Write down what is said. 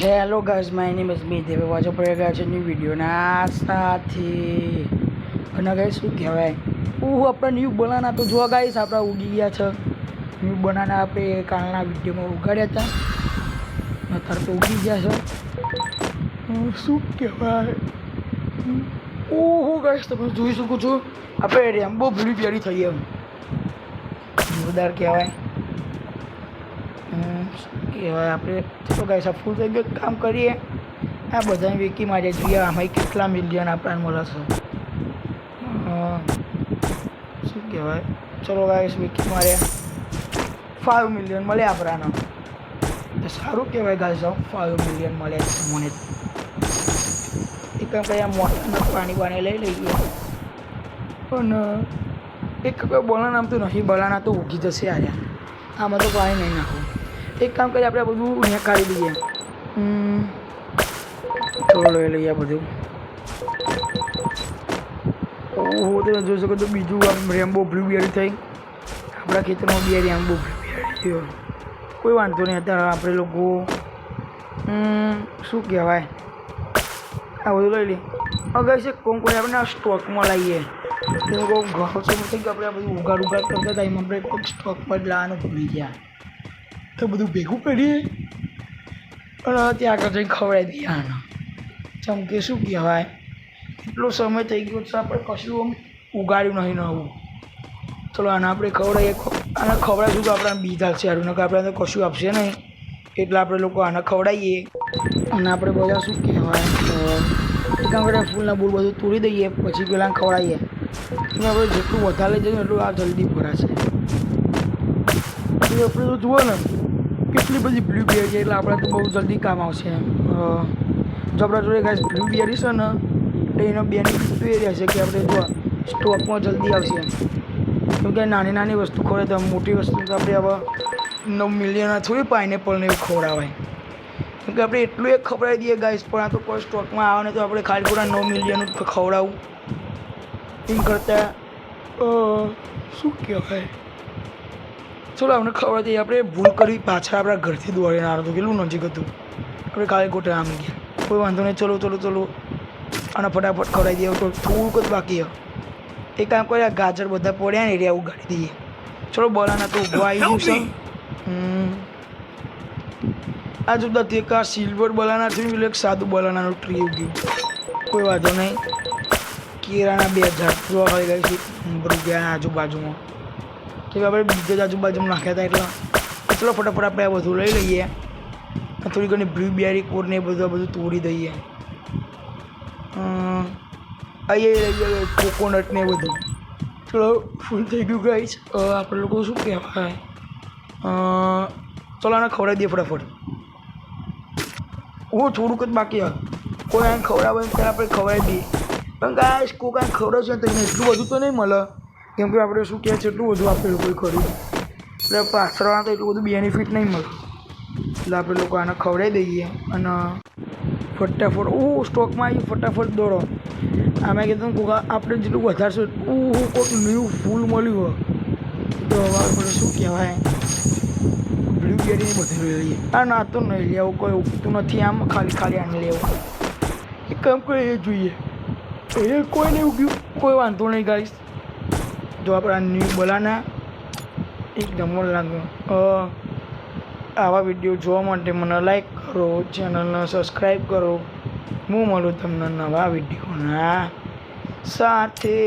Hello guys, my name is Meet. હવે પાછો પડી ગયા છે ન્યૂ વિડીયોના સાથે. અને ગાઈસ શું કહેવાય, આપણે ન્યૂ બનાના તો જોવા ગાઈસ આપણા ઉગી ગયા છે. ન્યૂ બનાના આપણે કાલના વિડીયોમાં ઉગાડ્યા હતા, અત્યારે તો ઉગી ગયા છે. શું કહેવાય, ઓહો ગાઈસ તમે જોઈ શકો છો આપણે રેમ્બો બ્લુબેરી થઈ એમ જોરદાર કહેવાય. કહેવાય આપણે ચલો ગાઈસ આ ફૂલ થઈ ગયું. કામ કરીએ, આ બધાને વેકી મારે જોઈએ આમાં કેટલા મિલિયન આપણને મળે છે. શું કહેવાય, ચલો ગાઈસ વેકી મારે 5 મિલિયન મળે આપણાને, તો સારું કહેવાય ગાઈસ. 5 મિલિયન મળે મને. એક કામ કરીએ, મોટરના પાણી લઈ લઈએ. પણ એક બોલાના આમ તો નહીં, બોલાના તો ઉગી જશે આર્યા, આમાં તો પાણી નહીં નાખવું. એક કામ કરીએ, આપણે બધું અહીંયા કાઢી દઈએ. થોડું લઈ લઈએ બધું. ઓહો તમે જોઈ શકો તો બીજું આમ રેમ્બો બ્લુબેરી થઈ આપણા ખેતરમાં. બે રેમ્બો બ્લુબેરી થયો, કોઈ વાંધો નહીં. અત્યારે આપણે લોકો શું કહેવાય આ બધું લઈ લઈએ. અગર છે કોણ કોઈ આપણે સ્ટોકમાં લાવીએ તો ઘણો સમય થઈ ગયો આપણે આ બધું ઉગાડ કરતા હતા, એમાં આપણે સ્ટોકમાં જ લાવવાનું ભૂલી ગયા. તો બધું ભેગું કરીએ અને ત્યાં આગળ જઈને ખવડાવી દઈએ આને. જેમ કે શું કહેવાય, એટલો સમય થઈ ગયો છે આપણે કશું આમ ઉગાડ્યું નહીં નવું. ચલો આને આપણે ખવડાવીએ. આને ખવડાવીશું તો આપણે બીજ આપશે સારું, નકર આપણે તો કશું આપશે નહીં. એટલે આપણે લોકો આને ખવડાવીએ અને આપણે બધા શું કહેવાય કામ કરીએ, ફૂલના બૂળ બધું તોડી દઈએ, પછી પેલાને ખવડાવીએ. અને આપણે જેટલું વધારે લઈ જઈએ એટલું આ જલ્દી ભરાશે. આપણે તો જુઓ ને કેટલી બધી બ્લુબેરી છે, એટલે આપણે તો બહુ જલ્દી કામ આવશે. જો આપણા જોડે ગાઈસ બ્લુબેરી છે ને તો એનો બેનિફિટ તો એ રહેશે કે આપણે જો સ્ટોકમાં જલ્દી આવશે. કેમ કે નાની નાની વસ્તુ ખવડાવે તો મોટી વસ્તુ તો આપણે હવે 9 મિલિયન થોડી પાઇનેપલને એવું ખવડાવાય. કેમ કે આપણે એટલું એક ખવડાવી દઈએ ગાઈસ, પણ આ તો કોઈ સ્ટોકમાં આવે ને તો આપણે ખાલી પૂરા 9 મિલિયન જ ખવડાવું. એમ કરતાં શું કહેવાય, ચલો આપણે ખબર દઈએ. આપણે ભૂલ કરી પાછળ આપણા ઘરથી દોડીને આવ્યો હતું, કેટલું નજીક હતું. આપણે કાલે ગોટા આમ ગયા, કોઈ વાંધો નહીં. ચલો અને ફટાફટ ખવડાવી દઈએ. તો થોડુંક જ બાકી હોય. એક કામ કરીએ, ગાજર બધા પડ્યા ને એરિયા ઉગાડી દઈએ. ચલો બોલાના તો ઊભો આવી ગયું છે. આ જુદા તે કા સિલ્વર બોલાના થયું, એટલે એક સાદું બોલાનાનું ટ્રી ઉગ્યું. કોઈ વાંધો નહીં. કેળાના 2 ઝાડ જોવા મળી ગઈ છે રૂપિયાના આજુબાજુમાં, કે આપણે બીજા જ આજુબાજુમાં નાખ્યા હતા. એટલો ફટાફટ આપણે આ બધું લઈ લઈએ. થોડી ઘણી બ્લુબેરી કોરને બધું તોડી દઈએ. અહીંયા લઈ જઈએ કોકોનટ ને બધું. ચલો ફૂલ થઈ ગયું ગાઈસ. આપણે લોકો શું કહેવાય, ચલો આને ખવડાવી દઈએ ફટાફટ. થોડુંક જ બાકી હોય. કોઈ આને ખવડાવે ત્યારે આપણે ખવડાવી દઈએ. પણ ગાઈસ કોઈ કાંઈ ખવડાવશે તો એને એટલું બધું તો નહીં મળે, કેમ કે આપણે શું કહે છે એટલું બધું આપણે લોકોએ કર્યું, એટલે પાછળના તો એટલું બધું બેનિફિટ નહીં મળે. એટલે આપણે લોકો આને ખવડાવી દઈએ અને ફટાફટ સ્ટોકમાં આવી ફટાફટ દોડો. આમાં કીધું આપણે જેટલું વધારશું કોઈક ન્યૂ ફૂલ મળ્યું હોય તો હવે આપણે શું કહેવાય બ્લુબેરીને બધું લઈ લઈએ. ના તો નહીં લેવું, કોઈ ઉગતું નથી આમ, ખાલી આને લેવું. એક કામ કરીએ એ જોઈએ, એ કોઈ નહીં ઉગ્યું, કોઈ વાંધો નહીં ગાઈસ. જો આપણા ન્યૂ બોલાના એકદમ લાગ્યું. આવા વિડીયો જોવા માટે મને લાઈક કરો, ચેનલને સબસ્ક્રાઈબ કરો. હું મળું તમને નવા વિડીયોના સાથે.